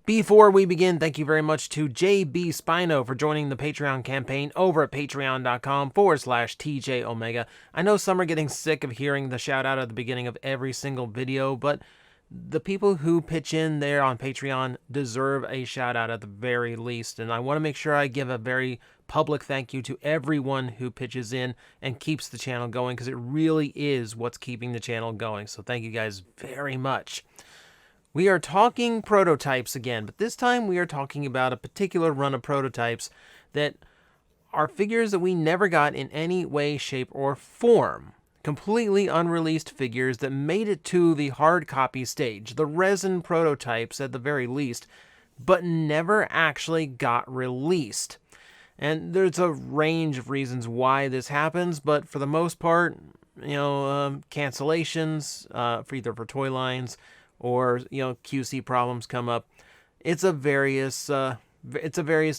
Before we begin, thank you very much to JB Spino for joining the Patreon campaign over at patreon.com/TJOmega. I know some are getting sick of hearing the shout out at the beginning of every single video, but the people who pitch in there on Patreon deserve a shout out at the very least. And I want to make sure I give a very public thank you to everyone who pitches in and keeps the channel going, because it really is what's keeping the channel going. So thank you guys very much. We are talking prototypes again, but this time we are talking about a particular run of prototypes that are figures that we never got in any way, shape, or form. Completely unreleased figures that made it to the hard copy stage, the resin prototypes at the very least, but never actually got released. And there's a range of reasons why this happens, but for the most part, cancellations for either for toy lines, or QC problems come up. It's a various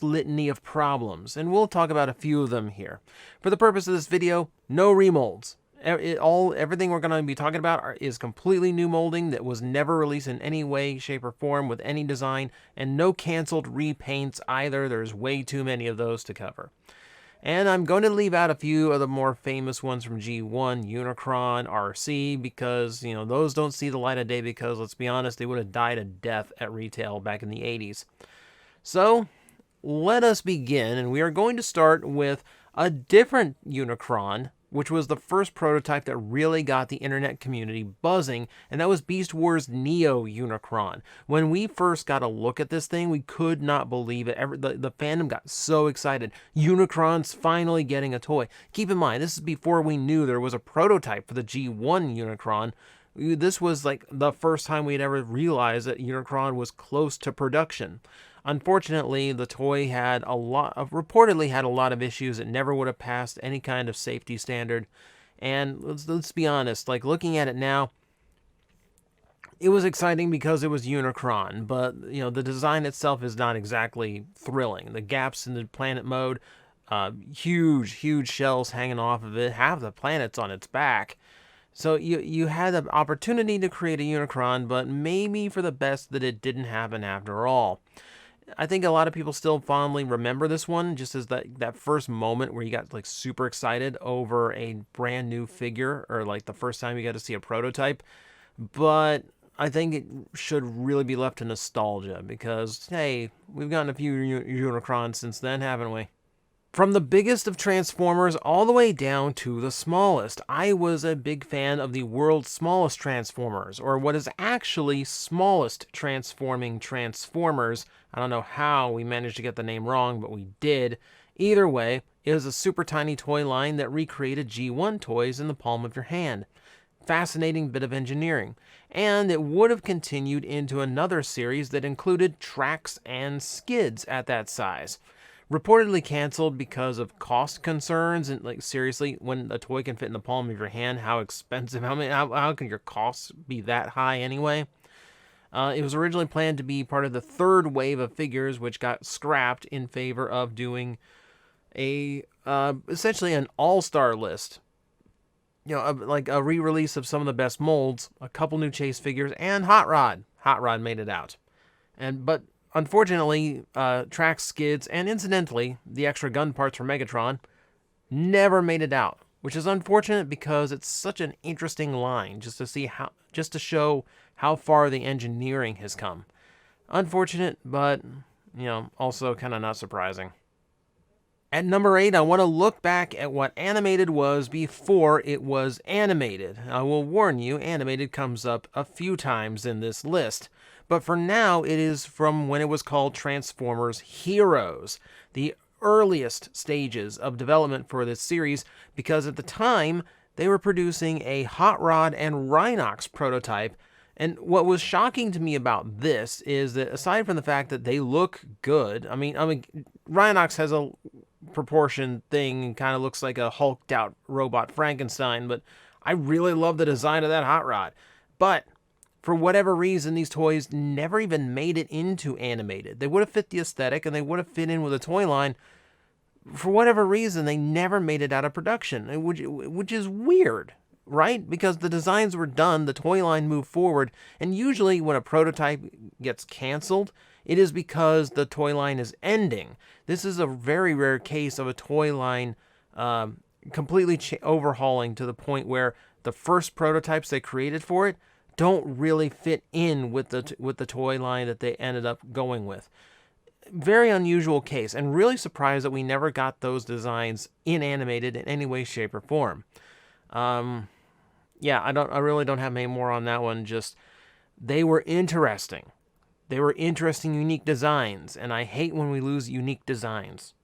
litany of problems, and we'll talk about a few of them here. For the purpose of this video, no remolds. Everything we're going to be talking about is completely new molding that was never released in any way, shape, or form with any design, and no canceled repaints either. There's way too many of those to cover. And I'm going to leave out a few of the more famous ones from G1, Unicron, RC, because, those don't see the light of day because, let's be honest, they would have died a death at retail back in the 80s. So, let us begin, and we are going to start with a different Unicron, which was the first prototype that really got the internet community buzzing, and that was Beast Wars Neo Unicron. When we first got a look at this thing, we could not believe it. The fandom got so excited. Unicron's finally getting a toy. Keep in mind, this is before we knew there was a prototype for the G1 Unicron. This was like the first time we'd ever realized that Unicron was close to production. Unfortunately, the toy reportedly had a lot of issues. It never would have passed any kind of safety standard. And let's be honest, like looking at it now, it was exciting because it was Unicron, but the design itself is not exactly thrilling. The gaps in the planet mode, huge shells hanging off of it, half the planet's on its back. So you had the opportunity to create a Unicron, but maybe for the best that it didn't happen after all. I think a lot of people still fondly remember this one just as that first moment where you got like super excited over a brand new figure, or like the first time you got to see a prototype. But I think it should really be left to nostalgia because, hey, we've gotten a few Unicrons since then, haven't we? From the biggest of Transformers all the way down to the smallest, I was a big fan of the world's smallest Transformers, or what is actually smallest transforming Transformers. I don't know how we managed to get the name wrong, but we did. Either way, it was a super tiny toy line that recreated G1 toys in the palm of your hand. Fascinating bit of engineering. And it would have continued into another series that included tracks and skids at that size. Reportedly canceled because of cost concerns, and like seriously, when a toy can fit in the palm of your hand, how expensive? How can your costs be that high anyway? It was originally planned to be part of the third wave of figures, which got scrapped in favor of doing a essentially an all-star list. Like a re-release of some of the best molds, a couple new chase figures, and Hot Rod. Hot Rod made it out, but. Unfortunately, tracks, skids, and incidentally, the extra gun parts for Megatron never made it out, which is unfortunate because it's such an interesting line just to show how far the engineering has come. Unfortunate, but also kind of not surprising. At number 8, I want to look back at what animated was before it was animated. I will warn you, animated comes up a few times in this list. But for now, it is from when it was called Transformers Heroes, the earliest stages of development for this series, because at the time, they were producing a Hot Rod and Rhinox prototype. And what was shocking to me about this is that aside from the fact that they look good, I mean, Rhinox has a proportion thing and kind of looks like a hulked out robot Frankenstein, but I really love the design of that Hot Rod. But for whatever reason, these toys never even made it into animated. They would have fit the aesthetic and they would have fit in with a toy line. For whatever reason, they never made it out of production, which is weird. right? Because the designs were done, the toy line moved forward, and usually when a prototype gets canceled, it is because the toy line is ending. This is a very rare case of a toy line completely overhauling to the point where the first prototypes they created for it don't really fit in with the toy line that they ended up going with. Very unusual case, and really surprised that we never got those designs in animated in any way, shape, or form. Yeah, I really don't have any more on that one. Just they were interesting. They were interesting, unique designs, and I hate when we lose unique designs.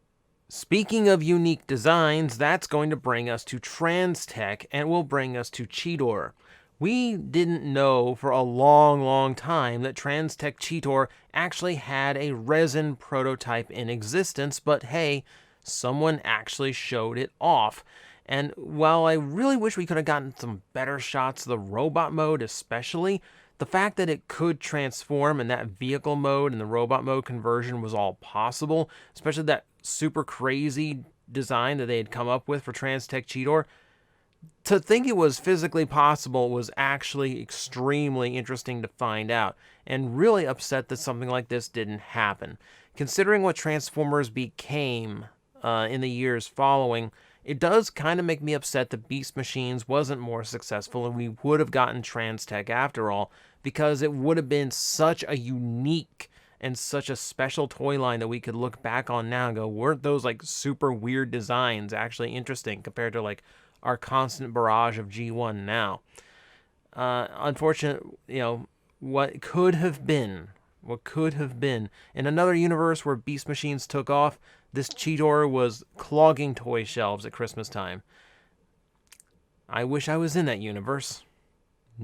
Speaking of unique designs, that's going to bring us to Transtech, and will bring us to Chidor. We didn't know for a long, long time that Transtech Chidor actually had a resin prototype in existence, but hey, someone actually showed it off. And while I really wish we could have gotten some better shots of the robot mode especially, the fact that it could transform and that vehicle mode and the robot mode conversion was all possible, especially that super crazy design that they had come up with for Transtech Chidor, to think it was physically possible was actually extremely interesting to find out, and really upset that something like this didn't happen. Considering what Transformers became in the years following, it does kind of make me upset that Beast Machines wasn't more successful and we would have gotten Transtech after all, because it would have been such a unique and such a special toy line that we could look back on now and go, weren't those like super weird designs actually interesting compared to like our constant barrage of G1 now. Unfortunate, what could have been in another universe where Beast Machines took off, this Chidor was clogging toy shelves at Christmas time. I wish I was in that universe.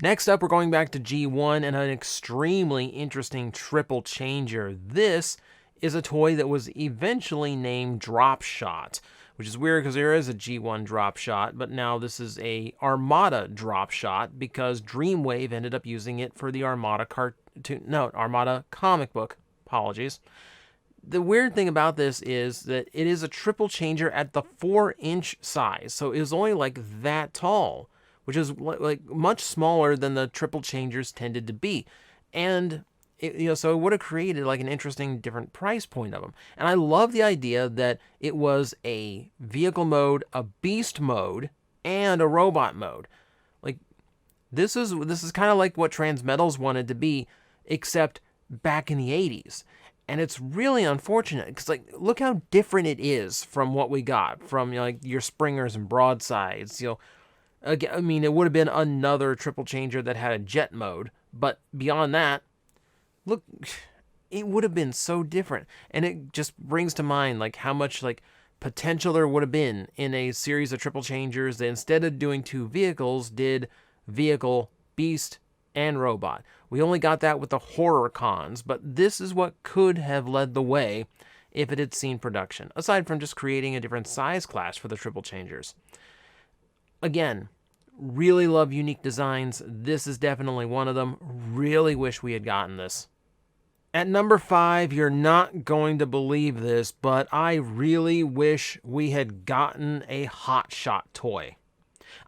Next up, we're going back to G1 and an extremely interesting triple changer. This is a toy that was eventually named Dropshot, which is weird because there is a G1 Dropshot, but now this is a Armada Dropshot because Dreamwave ended up using it for the Armada Armada comic book. Apologies. The weird thing about this is that it is a triple changer at the 4-inch size, so it is only like that tall, which is like much smaller than the triple changers tended to be, and so it would have created like an interesting different price point of them. And I love the idea that it was a vehicle mode, a beast mode, and a robot mode. Like this is kind of like what Transmetals wanted to be, except back in the 80s. And it's really unfortunate because, like, look how different it is from what we got from like your Springers and Broadsides. Again, I mean, it would have been another triple changer that had a jet mode, but beyond that, look, it would have been so different. And it just brings to mind like how much like potential there would have been in a series of triple changers that instead of doing two vehicles, did vehicle, beast, and robot. We only got that with the horror cons, but this is what could have led the way if it had seen production, aside from just creating a different size class for the triple changers. Again, really love unique designs. This is definitely one of them. Really wish we had gotten this. At number 5, you're not going to believe this, but I really wish we had gotten a Hotshot toy.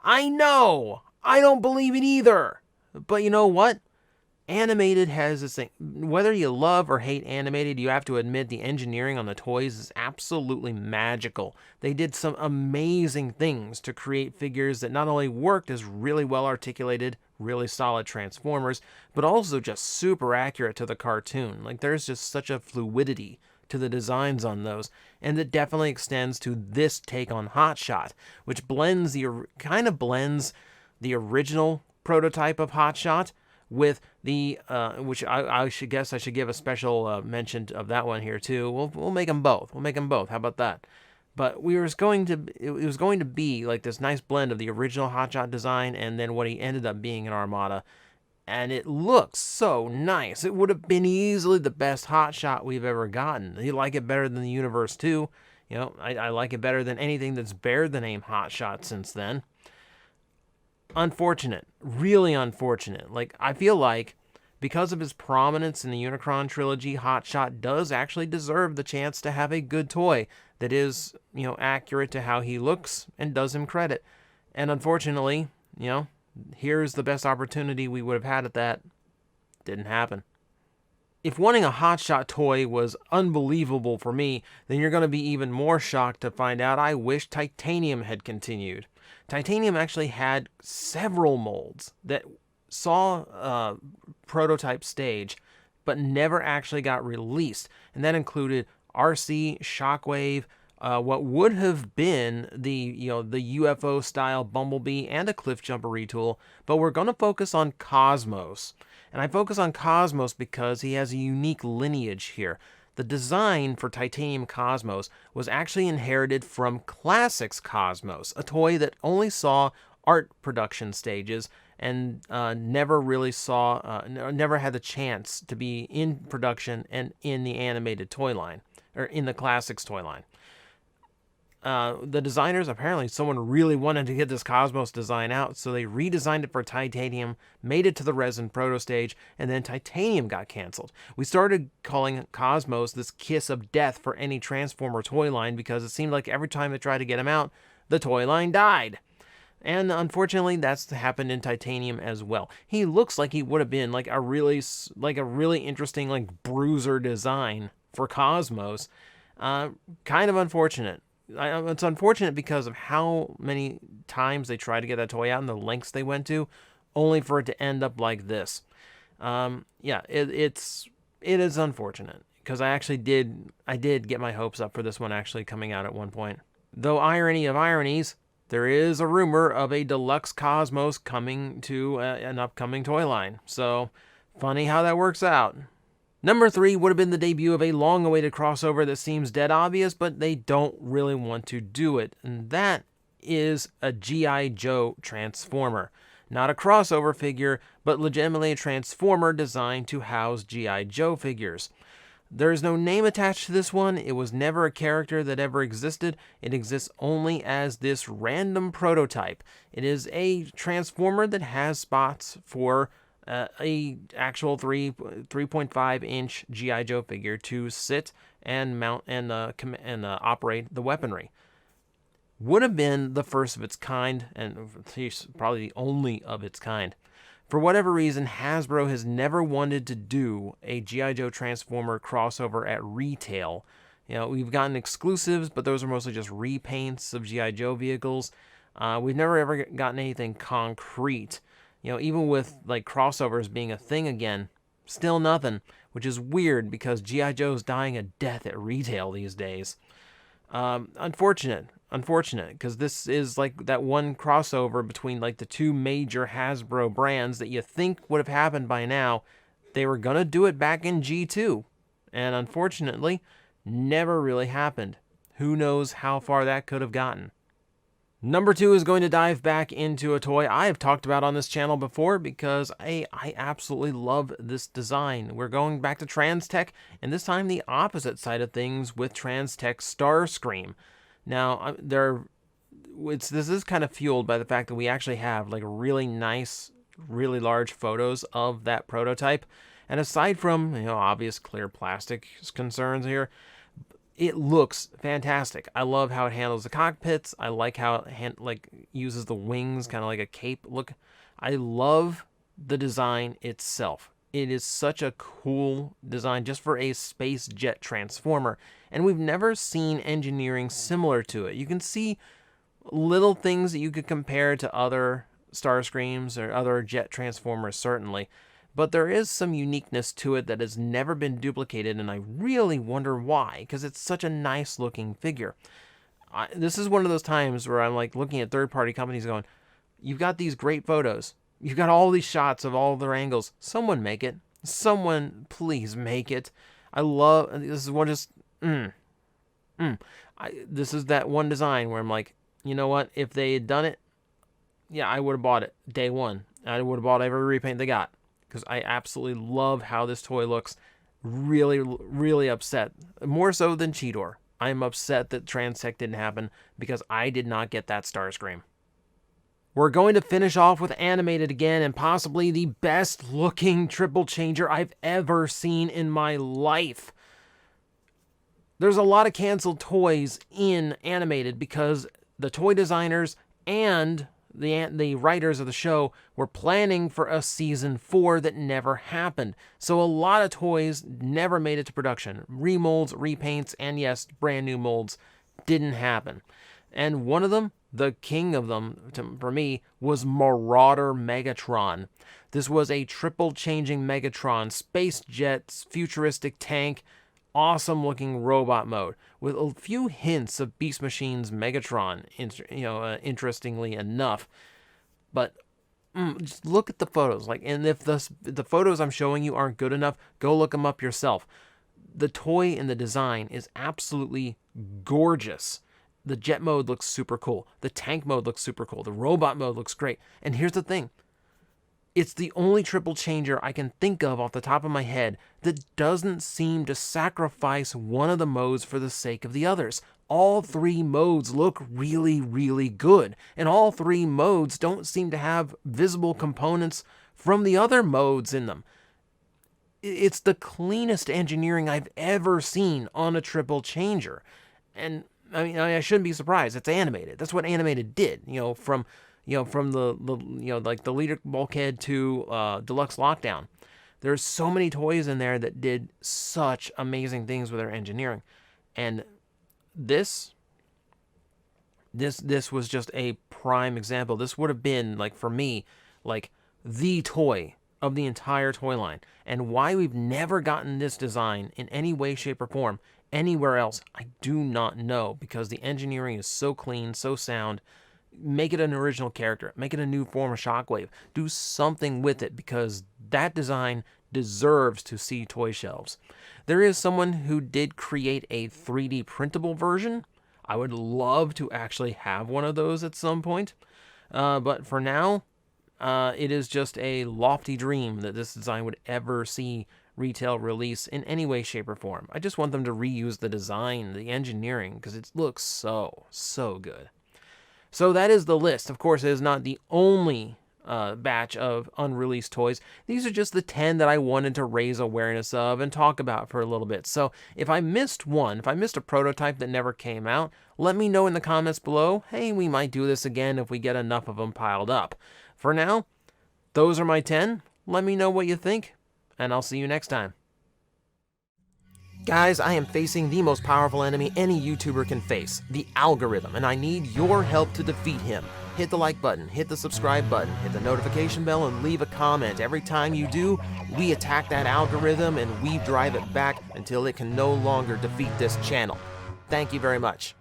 I know! I don't believe it either! But you know what? Animated has this thing. Whether you love or hate animated, you have to admit the engineering on the toys is absolutely magical. They did some amazing things to create figures that not only worked as really well articulated, really solid Transformers, but also just super accurate to the cartoon. Like there's just such a fluidity to the designs on those, and it definitely extends to this take on Hotshot, which blends the original prototype of Hotshot with the which I should give a special mention of that one here too. We'll make them both. How about that? But it was going to be like this nice blend of the original Hotshot design and then what he ended up being in Armada, and it looks so nice. It would have been easily the best Hotshot we've ever gotten. You like it better than the Universe 2. I like it better than anything that's bared the name Hotshot since then. Unfortunate, really unfortunate. Like, I feel like because of his prominence in the Unicron trilogy, Hotshot does actually deserve the chance to have a good toy that is, accurate to how he looks and does him credit. And unfortunately, you know, here's the best opportunity we would have had at that. Didn't happen. If wanting a Hotshot toy was unbelievable for me, then you're going to be even more shocked to find out I wish Titanium had continued. Titanium actually had several molds that saw prototype stage, but never actually got released. And that included RC, Shockwave, what would have been the UFO style Bumblebee and a Cliff Jumper retool, but we're going to focus on Cosmos. And I focus on Cosmos because he has a unique lineage here. The design for Titanium Cosmos was actually inherited from Classics Cosmos, a toy that only saw art production stages and never really never had the chance to be in production and in the animated toy line, or in the Classics toy line. The designers, apparently someone really wanted to get this Cosmos design out, so they redesigned it for Titanium, made it to the resin proto stage, and then Titanium got canceled. We started calling Cosmos this kiss of death for any Transformer toy line because it seemed like every time they tried to get him out, the toy line died. And unfortunately, that's happened in Titanium as well. He looks like he would have been like a really interesting like bruiser design for Cosmos. Kind of unfortunate. It's unfortunate because of how many times they tried to get that toy out and the lengths they went to, only for it to end up like this. It is unfortunate because I did get my hopes up for this one actually coming out at one point. Though irony of ironies, there is a rumor of a deluxe Cosmos coming to an upcoming toy line. So funny how that works out. Number 3 would have been the debut of a long-awaited crossover that seems dead obvious, but they don't really want to do it, and that is a G.I. Joe Transformer. Not a crossover figure, but legitimately a Transformer designed to house G.I. Joe figures. There is no name attached to this one. It was never a character that ever existed. It exists only as this random prototype. It is a Transformer that has spots for a actual 3.5 inch G.I. Joe figure to sit and mount and operate the weaponry. Would have been the first of its kind, and probably the only of its kind. For whatever reason, Hasbro has never wanted to do a G.I. Joe Transformer crossover at retail. You know, we've gotten exclusives, but those are mostly just repaints of G.I. Joe vehicles. We've never ever gotten anything concrete. You know, even with like crossovers being a thing again, still nothing, which is weird because G.I. Joe's dying a death at retail these days. Unfortunate, because this is like that one crossover between like the two major Hasbro brands that you think would have happened by now. They were going to do it back in G2, and unfortunately, never really happened. Who knows how far that could have gotten. Number 2 is going to dive back into a toy I have talked about on this channel before because I absolutely love this design. We're going back to Transtech, and this time the opposite side of things with Transtech Starscream. Now, this is kind of fueled by the fact that we actually have like really nice, really large photos of that prototype. And aside from, obvious clear plastic concerns here, it looks fantastic. I love how it handles the cockpits. I like how it uses the wings, kind of like a cape look. I love the design itself. It is such a cool design just for a space jet transformer, and we've never seen engineering similar to it. You can see little things that you could compare to other Starscreams or other jet transformers, certainly. But there is some uniqueness to it that has never been duplicated, and I really wonder why, because it's such a nice looking figure. This is one of those times where I'm like looking at third-party companies going, you've got these great photos. You've got all these shots of all their angles. Someone make it. Someone please make it. I love, this is one just, this is that one design where I'm like, you know what? If they had done it, yeah, I would have bought it day one. I would have bought every repaint they got. Because I absolutely love how this toy looks. Really, really upset. More so than Chidor. I'm upset that Transtech didn't happen because I did not get that Starscream. We're going to finish off with animated again, and possibly the best looking triple changer I've ever seen in my life. There's a lot of canceled toys in animated because the toy designers and the writers of the show were planning for a season 4 that never happened. So a lot of toys never made it to production. Remolds, repaints, and yes, brand new molds didn't happen. And one of them, the king of them for me, was Marauder Megatron. This was a triple changing Megatron, space jets, futuristic tank, awesome looking robot mode with a few hints of Beast Machine's Megatron, interestingly enough. But just look at the photos. And if the photos I'm showing you aren't good enough, go look them up yourself. The toy and the design is absolutely gorgeous. The jet mode looks super cool. The tank mode looks super cool. The robot mode looks great. And here's the thing. It's the only triple changer I can think of off the top of my head that doesn't seem to sacrifice one of the modes for the sake of the others. All 3 modes look really, really good. And all 3 modes don't seem to have visible components from the other modes in them. It's the cleanest engineering I've ever seen on a triple changer. And I shouldn't be surprised. It's animated. That's what animated did. From the leader bulkhead to deluxe lockdown. There's so many toys in there that did such amazing things with their engineering, and this was just a prime example. This would have been for me the toy of the entire toy line, and why we've never gotten this design in any way, shape, or form anywhere else, I do not know, because the engineering is so clean, so sound. Make it an original character. Make it a new form of Shockwave. Do something with it, because that design deserves to see toy shelves. There is someone who did create a 3D printable version. I would love to actually have one of those at some point. But for now, it is just a lofty dream that this design would ever see retail release in any way, shape, or form. I just want them to reuse the design, the engineering, because it looks so good. So that is the list. Of course, it is not the only batch of unreleased toys. These are just the 10 that I wanted to raise awareness of and talk about for a little bit. So if I missed one, if I missed a prototype that never came out, let me know in the comments below. Hey, we might do this again if we get enough of them piled up. For now, those are my 10. Let me know what you think, and I'll see you next time. Guys, I am facing the most powerful enemy any YouTuber can face, the algorithm, and I need your help to defeat him. Hit the like button, hit the subscribe button, hit the notification bell, and leave a comment. Every time you do, we attack that algorithm and we drive it back until it can no longer defeat this channel. Thank you very much.